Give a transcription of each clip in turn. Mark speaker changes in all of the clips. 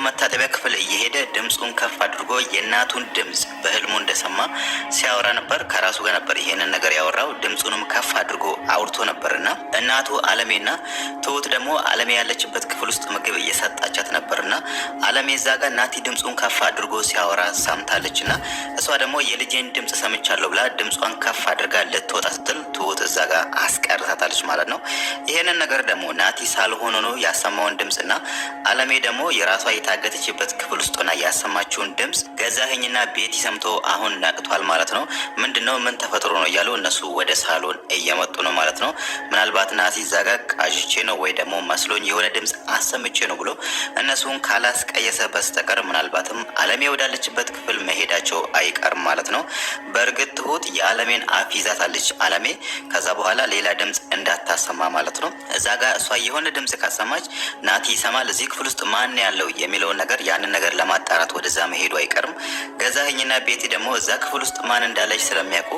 Speaker 1: መታጠቢያ ክፍል እየሄደ ድምጹን ከፍ አድርጎ የእናቱን ድምጽ በህልሙ እንደሰማ ሲያወራ ነበር። ከራሱ ጋር ነበር ይሄንን ነገር ያወራው። ድምጹንም ከፍ አድርጎ አውርቶ ነበርና እናቱ አለሜና ትሁት ደግሞ አለሜ ያለችበት ክፍል ውስጥ ምግብ እየሰጣቻት ነበርና አለሜ እዛ ጋር ናቲ ድምጹን ከፍ አድርጎ ሲያወራ ሰምታለችና እሷ ደግሞ የልጄን ድምጽ ሰምቻለሁ ብላ ድምጿን ከፍ አድርጋ ልትወጣ ስትል ትሁት እዛ ጋር አስቀርታታለች ማለት ነው። ይሄንን ነገር ደግሞ ናቲ ሳልሆን ነው ያሰማውን ድምጽና አለሜ ደግሞ የራሷ የታገተችበት ክፍል ውስጥ ሆና ያሰማችውን ድምጽ ገዛኸኝና ቤቲ ሰምቶ አሁን ነቅቷል ማለት ነው። ምንድነው ምን ተፈጥሮ ነው እያሉ እነሱ ወደ ሳሎን እየመጡ ነው ማለት ነው። ምናልባት ናቲ ዛጋ ቃዥቼ ነው ወይ ደግሞ መስሎኝ የሆነ ድምጽ አሰምቼ ነው ብሎ እነሱን ካላስቀየሰ በስተቀር ምናልባትም አለሜ ወዳለችበት ክፍል መሄዳቸው አይቀርም ማለት ነው። በእርግጥ ትሁት የአለሜን አፍ ይዛታለች። አለሜ ከዛ በኋላ ሌላ ድምጽ እንዳታሰማ ማለት ነው። እዛ ጋር እሷ የሆነ ድምጽ ካሰማች ናቲ ይሰማል። እዚህ ክፍል ውስጥ ማን ያለው የሚለውን ነገር ያንን ነገር ለማጣራት ወደዛ መሄዱ አይቀርም። ገዛኸኝና ቤቲ ደግሞ እዛ ክፍል ውስጥ ማን እንዳለች ስለሚያውቁ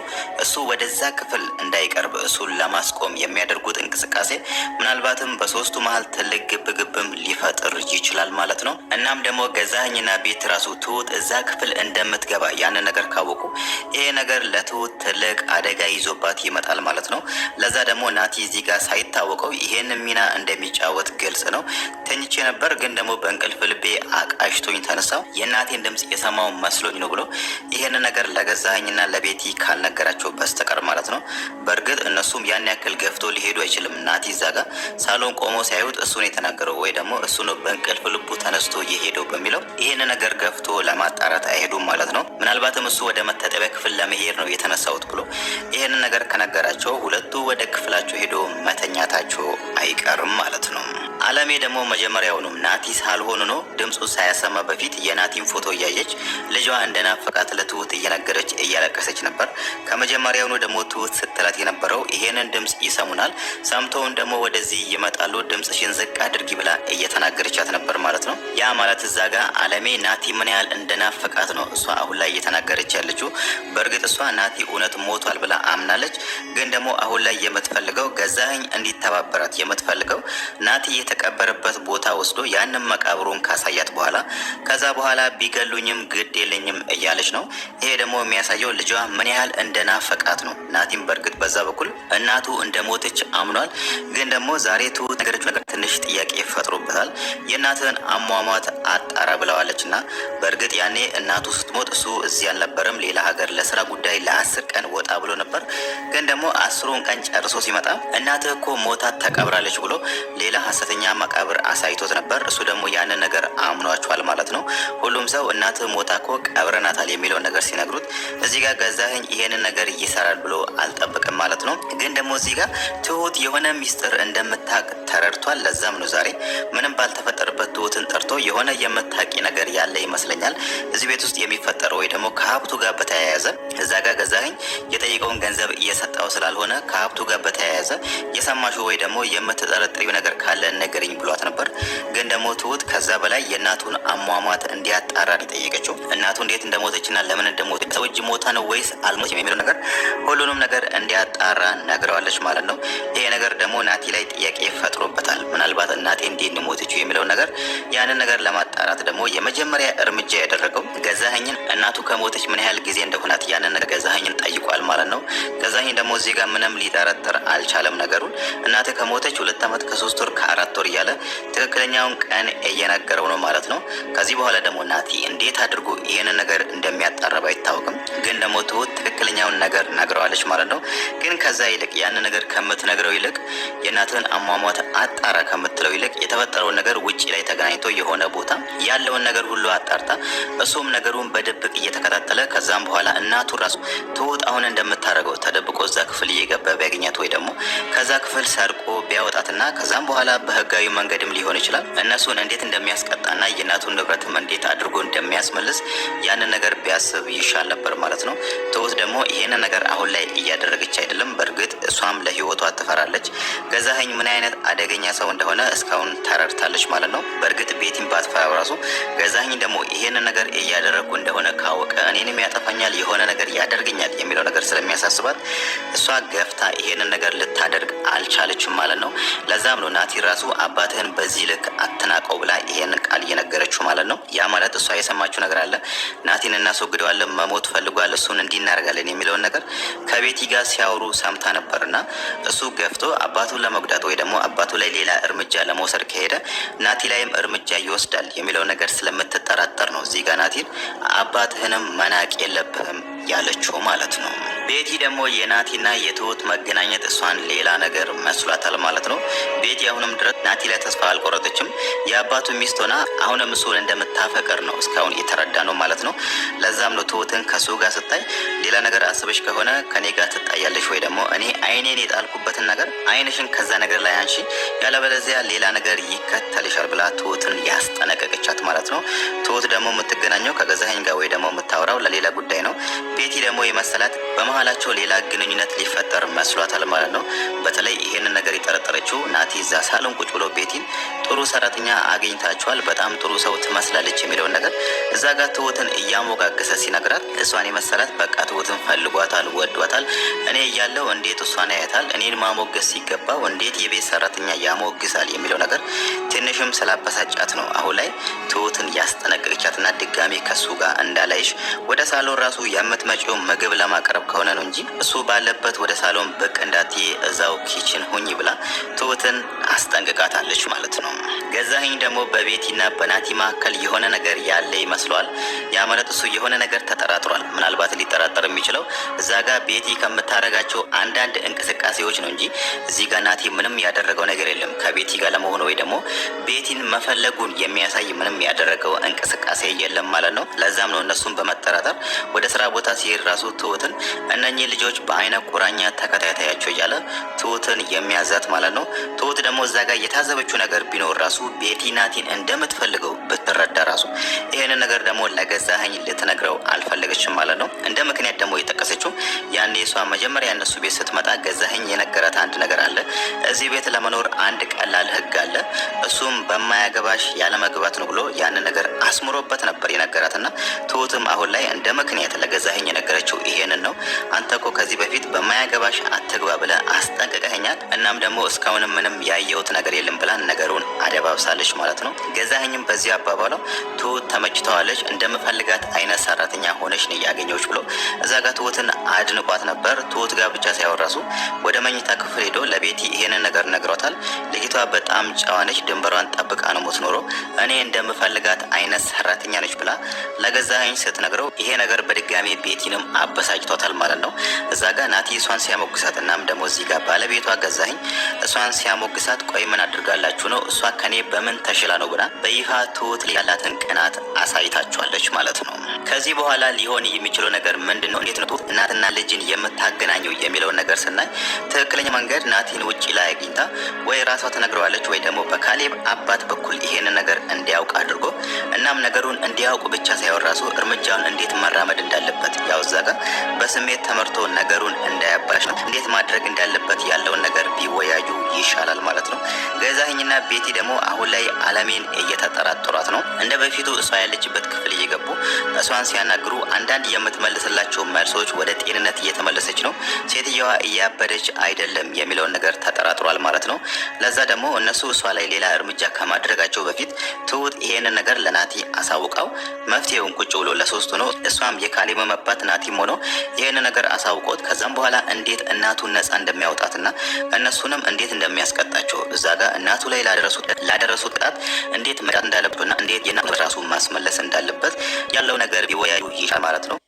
Speaker 1: እሱ ወደዛ ክፍል እንዳይቀርብ እሱን ለማስቆም የሚያደርጉት እንቅስቃሴ ምናልባትም በሶስቱ መሀል ትልቅ ግብግብም ሊፈጥር ይችላል ማለት ነው። እናም ደግሞ ገዛኸኝና ቤቲ ራሱ ትሁት እዛ ክፍል እንደምትገባ ያንን ነገር ካወቁ ይሄ ነገር ለትሁት ትልቅ አደጋ ይዞባት ይመጣል ማለት ነው። ለዛ ደግሞ ናቲ እዚህ ጋር ሳይታወቀው ይሄን ሚና እንደሚጫወት ግልጽ ነው። ተኝቼ ነበር ግን ደግሞ በእንቅልፍ ልቤ አቃሽቶኝ ተነሳው የእናቴን ድምጽ የሰማው መስሎኝ ነው ብሎ ይሄን ነገር ለገዛኸኝና ለቤቲ ካልነገራቸው በስተቀር ማለት ነው። በእርግጥ እነሱም ያን ያክል ገፍቶ ሊሄዱ አይችልም። ናቲ እዛ ጋር ሳሎን ቆሞ ሲያዩት እሱን የተናገረው ወይ ደግሞ እሱ ነው በእንቅልፍ ልቡ ተነስቶ የሄደው በሚለው ይሄን ነገር ገፍቶ ለማጣራት አይሄዱም ማለት ነው። ምናልባትም እሱ ወደ መታጠቢያ ክፍል ለመሄድ ነው የተነሳውት ብሎ ይሄን ነገር ከነገራቸው ሁለቱ ወደ ክፍላቸው ሄዶ መተኛታቸው አይቀርም ማለት ነው። አለሜ ደግሞ መጀመሪያውኑም ናቲ ሳልሆኑ ነው ድምጹ ሳያሰማ በፊት የናቲን ፎቶ እያየች ልጇ እንደናፈቃት ለትሁት እየነገረች እያለቀሰች ነበር። ከመጀመሪያውኑ ደግሞ ትሁት ስትላት የነበረው ይሄንን ድምጽ ይሰሙናል፣ ሰምተውን ደግሞ ወደዚህ ይመጣሉ፣ ድምጽሽን ዝቅ አድርጊ ብላ እየተናገረቻት ነበር ማለት ነው። ያ ማለት እዛ ጋር አለሜ ናቲ ምን ያህል እንደናፈቃት ነው እሷ አሁን ላይ እየተናገረች ያለችው። በእርግጥ እሷ ናቲ እውነት ሞቷል ብላ አምናለች። ግን ደግሞ አሁን ላይ የምትፈልገው ገዛኸኝ እንዲተባበራት የምትፈልገው ናቲ የተቀበረበት ቦታ ወስዶ ያንን መቃብሩን ካሳያት በኋላ ከዛ በኋላ ቢገሉኝም ግድ የለኝም እያለች ነው። ይሄ ደግሞ የሚያሳየው ልጇ ምን ያህል እንደናፈቃት ነው። ናቲም በእርግጥ በዛ በኩል እናቱ እንደሞተች አምኗል። ግን ደግሞ ዛሬ ትሁት ነገረች ነገር ትንሽ ጥያቄ ፈጥሮበታል። የእናትን አሟሟት አጣራ ብለዋለችና በእርግጥ ያኔ እናቱ ስትሞት እሱ እዚህ አልነበረም፣ ሌላ ሀገር ለስራ ጉዳይ ለ10 ቀን ወጣ ብሎ ነበር። ግን ደግሞ 10ሩን ቀን ጨርሶ ሲመጣ እናትህ እኮ ሞታ ተቀብራለች ብሎ ሌላ ሐሰተኛ መቃብር አሳይቶት ነበር። እሱ ደግሞ ያንን ነገር አምኗቸዋል ማለት ነው። ሁሉም ሰው እናትህ ሞታ እኮ ቀብረናታል የሚለውን ነገር ሲነግሩት እዚህ ጋር ገዛኸኝ ይሄንን ነገር ይሰራል ብሎ አልጠብቅም ማለት ነው። ግን ደግሞ እዚህ ጋር ትሁት የሆነ ሚስጥር እንደምታቅ ተረድቷል። ለዛም ነው ዛሬ ምንም ባልተፈጠረበት ትሁትን ጠርቶ የሆነ የምታቂ ነገር ያለ ይመስለኛል እዚህ ቤት ውስጥ የሚፈጠረው ወይ ደግሞ ከሀብቱ ጋር በተያያዘ እዛ ጋር ገዛኸኝ የጠየቀውን ገንዘብ እየሰጣው ስላልሆነ ከሀብቱ ጋር በተያያዘ የሰማሽው ወይ ደግሞ የምትጠረጥሪው ነገር ካለ ነገርኝ ብሏት ነበር። ግን ደግሞ ትሁት ከዛ በላይ የእናቱን አሟሟት እንዲያጣራ የጠየቀችው እናቱ እንዴት እንደሞተችና ለምን እንደሞተች ሰው እጅ ሞታ ነው ወይስ አልሞተችም የሚለው ነገር ሁሉንም ነገር እንዲያጣራ ነግረዋለች ማለት ነው። ይሄ ነገር ደግሞ ናቲ ላይ ጥያቄ ፈጥሮበታል። ምናልባት እናቴ እንዴት እንደሞተችው የሚለው ነገር ያንን ነገር ለማጣራት ደግሞ የመጀመሪያ እርምጃ ያደረገው ገዛኸኝን እናቱ ከሞተች ምን ያህል ጊዜ እንደሆናት ያንን ነገር ገዛኸኝን ጠይቋል ማለት ነው። ገዛኸኝ ደግሞ እዚህ ጋር ምንም ሊጠረጥር አልቻለም ነገሩን። እናቴ ከሞተች 2 ዓመት ከ3 ወር ከ4 ወር እያለ ትክክለኛውን ቀን እየነገረው ነው ማለት ነው። ከዚህ በኋላ ደግሞ ናቲ እንዴት አድርጎ ይሄንን ነገር እንደሚያጣረብ አይታወቅም። ግን ደግሞ ትሁት ትክክለኛውን ነገር ነግረዋለች ማለት ነው። ግን ከዛ ይልቅ ያንን ነገር ከምትነግረው ይልቅ የእናትህን አሟሟት አጣራ ከምትለው ይልቅ የተፈጠረውን ነገር ውጪ ላይ ተገናኝቶ የሆነ ቦታ ያለውን ነገር ሁሉ አጣርታ እሱም ነገሩን በድብቅ እየተከታተለ ከዛም በኋላ እናቱ ራሱ ትሁት አሁን እንደምታደርገው ተደብቆ እዛ ክፍል እየገባ ቢያገኛት ወይ ደግሞ ከዛ ክፍል ሰርቆ ቢያወጣትና ከዛም በኋላ በህጋዊ መንገድም ሊሆን ይችላል እነሱን እንዴት እንደሚያስቀጣና የእናቱን ንብረትም እንዴት አድርጎ እንደሚያስመልስ ያንን ነገር ቢያስብ ይሻል ነበር ማለት ነው። ትሁት ደግሞ ይሄንን ነገር አሁን ላይ እያደረገች አይደለም። በእርግጥ እሷም ለህይወቷ ትፈራለች። ገዛኸኝ ምን አይነት አደገኛ ሰው እንደሆነ እስካሁን ተረድታለች ማለት ነው። በእርግጥ ቤቲን ባትፈራ ራሱ ገዛኸኝ ደግሞ ይሄንን ነገር እያደረግኩ እንደሆነ ካወቀ እኔንም ያጠፋኛል፣ የሆነ ነገር ያደርገኛል የሚለው ነገር ስለሚያሳስባት እሷ ገፍታ ይሄንን ነገር ልታደርግ አልቻለችም ማለት ነው። ለዛም ነው ናቲ ራሱ አባትህን በዚህ ልክ አትናቀው ብላ ይሄንን ቃል እየነገረችው ማለት ነው። ያ ማለት እሷ የሰማችው ነገር አለ። ናቲን እናስወግደዋለን፣ መሞት ፈልጓል፣ እሱን እንዲናረጋለን የሚለውን ነገር ከቤቲ ጋር ሲያወሩ ሰምታ ነበርና እሱ ገፍቶ አባቱን ለመጉዳት ወይ ደግሞ አባቱ ላይ ሌላ እርምጃ ለመውሰድ ከሄደ ናቲ ላይም እርምጃ ይወስዳል የሚለው ነገር ስለምትጠራጠር ነው እዚህ ጋር ናቲን አባትህንም መናቅ የለብህም ያለችው ማለት ነው። ቤቲ ደግሞ የናቲና የትሁት መገናኘት እሷን ሌላ ነገር መስሏታል ማለት ነው። ቤቲ አሁንም ድረስ ናቲ ላይ ተስፋ አልቆረጠችም። የአባቱ ሚስት ሆና አሁንም እሱን እንደምታፈቅር ነው እስካሁን የተረዳ ነው ማለት ነው። ለዛም ነው ትሁትን ከሱ ጋር ስታይ ሌላ ነገር አስበሽ ከሆነ ከኔ ጋር ትጣያለሽ ወይ ደግሞ እኔ አይኔን የጣልኩበትን ነገር አይንሽን ከዛ ነገር ላይ አንሺ፣ ያለበለዚያ ሌላ ነገር ይከተልሻል ብላ ትሁትን ያስጠነቀቀቻት ማለት ነው። ትሁት ደግሞ የምትገናኘው ከገዛኸኝ ጋር ወይ ደግሞ የምታወራው ለሌላ ጉዳይ ነው። ቤቲ ደግሞ የመሰላት በመሀላቸው ሌላ ግንኙነት ሊፈጠር መስሏታል ማለት ነው። በተለይ ይሄንን ነገር የጠረጠረችው ናቲ እዛ ሳሎን ቁጭ ብሎ ቤቲን ጥሩ ሰራተኛ አግኝታችኋል፣ በጣም ጥሩ ሰው ትመስላለች የሚለውን ነገር እዛ ጋር ትሁትን እያሞጋገሰ ሲነግራት እሷን የመሰላት በቃ ትሁትን ፈልጓታል፣ ወዷታል። እኔ እያለው እንዴት እሷን ያያታል፣ እኔን ማሞገስ ሲገባው እንዴት የቤት ሰራተኛ ያሞግሳል የሚለው ነገር ትንሽም ስላበሳጫት ነው አሁን ላይ ትሁትን ያስጠነቀቀቻትና ድጋሜ ከሱ ጋር እንዳላይሽ ወደ ሳሎን ራሱ የምትመጪው ምግብ ለማቅረብ ከሆነ ነው እንጂ እሱ ባለበት ወደ ሳሎን ብቅ እንዳትዪ እዛው ኪችን ሁኝ ብላ ትሁትን አስጠንቅቃታለች ማለት ነው። ገዛኸኝ ደግሞ በቤቲና በናቲ መካከል የሆነ ነገር ያለ ይመስለዋል። ያ ማለት እሱ የሆነ ነገር ተጠራጥሯል። ምናልባት ሊጠራጠር የሚችለው እዛ ጋር ቤቲ ከምታረጋቸው አንዳንድ እንቅስቃሴዎች ነው እንጂ እዚህ ጋር ናቲ ምንም ያደረገው ነገር የለም ከቤቲ ጋር ለመሆኑ ወይ ደግሞ ቤቲን መፈለጉን የሚያሳይ ምንም ያደረገው እንቅስቃሴ የለም ማለት ነው። ለዛም ነው እነሱን በመጠራጠር ወደ ስራ ቦታ ሲሄድ ራሱ ትሁትን እነኚህ ልጆች በአይነ ቁራኛ ተከታታያቸው እያለ ትሁትን የሚያዛት ማለት ነው። ትሁት ደግሞ እዛ ጋር የታዘበችው ነገር ቢኖር ራሱ ቤቲ ናቲን እንደምትፈልገው ብትረዳ ራሱ ይሄንን ነገር ደግሞ ለገዛኸኝ ልትነግረው አልፈለገችም ማለት ነው። እንደ ምክንያት ደግሞ የጠቀሰችው ያኔ እሷ መጀመሪያ እነሱ ቤት ስትመጣ ገዛኸኝ የነገራት አንድ ነገር አለ። እዚህ ቤት ለመኖር አንድ ቀላል ህግ አለ፣ እሱም በማያገባሽ ያለ መግባት ነው ብሎ ያንን ነገር አስምሮበት ነበር የነገራትና ትሁትም አሁን ላይ እንደ ምክንያት ለገዛኸኝ የነገረችው ይሄንን ነው። አንተ እኮ ከዚህ በፊት በማያገባሽ አትግባ ብለህ አስጠንቅቀኸኛል፣ እናም ደግሞ እስካሁን ምንም ያየሁት ነገር የለም ብላ ነገሩን አደባብሳለች ማለት ነው። ገዛኸኝም በዚህ አባባሏ ትሁት ተመችተዋለች፣ እንደምፈልጋት አይነት ሰራተኛ ሆነች ነው ያገኘች ብሎ እዛ ጋር ትሁትን አድንቋት ነበር። ትሁት ጋር ብቻ ሳይሆን ራሱ ወደ መኝታ ክፍል ሄዶ ለቤቲ ይሄንን ነገር ነግሯታል። ልጅቷ በጣም ጨዋነች፣ ድንበሯን ጠብቃ ነው የምትኖረው፣ እኔ እንደምፈልጋት አይነት ሰራተኛ ነች ብላ ለገዛኸኝ ስትነግረው ይሄ ነገር በድጋሚ ቤቲንም አበሳጭቷታል ማለት ነው። እዛ ጋር ናቲ እሷን ሲያሞግሳት እናም ደግሞ እዚህ ጋር ባለቤቷ ገዛኸኝ እሷን ሲያሞግሳት ቆይ ምን አድርጋላችሁ ነው እሷ ከኔ በምን ተሽላ ነው ብላ በይፋ ትሁት ያላትን ቅናት አሳይታችኋለች ማለት ነው። ከዚህ በኋላ ሊሆን የሚችለው ነገር ምንድን ነው? እንዴት ነው እናትና ልጅን የምታገናኘው የሚለውን ነገር ስናይ ትክክለኛ መንገድ ናቲን ውጭ ላይ አግኝታ ወይ ራሷ ተነግረዋለች ወይ ደግሞ በካሌብ አባት በኩል ይሄንን ነገር እንዲያውቅ አድርጎ እናም ነገሩን እንዲያውቁ ብቻ ሳይሆን ራሱ እርምጃውን እንዴት መራመድ እንዳለበት ያው እዛ ጋር በስሜት ተመርቶ ነገሩን እንዳያባሽ ነው እንዴት ማድረግ እንዳለበት ያለውን ነገር ቢወያዩ ይሻላል ማለት ነው። ገዛኸኝና ቤቲ ደግሞ አሁን ላይ አለሜን እየተጠራጠሯት ነው። እንደ በፊቱ እሷ ያለችበት ክፍል እየገቡ እሷን ሲያናግሩ አንዳንድ የምትመልስላቸው መልሶች ወደ ጤንነት እየተመለሰች ነው፣ ሴትየዋ እያበደች አይደለም የሚለውን ነገር ተጠራጥሯል ማለት ነው። ለዛ ደግሞ እነሱ እሷ ላይ ሌላ እርምጃ ከማድረጋቸው በፊት ትሁት ይሄንን ነገር ለናቲ አሳውቃው መፍትሄውን ቁጭ ብሎ ለሶስቱ ነው እሷም የካሌብ መባት ናቲም ሆኖ ይሄን ነገር አሳውቆት ከዛም በኋላ እንዴት እናቱን ነፃ እንደሚያወጣትና እነሱንም እንዴት እንደሚያስቀጣቸው እዛ ጋር እናቱ ላይ ላደረሱት ጥቃት እንዴት መዳት እንዳለበትና እንዴት የናቱ ራሱ ማስመለስ እንዳለበት ያለው ነገር ቢወያዩ ይሻል ማለት ነው።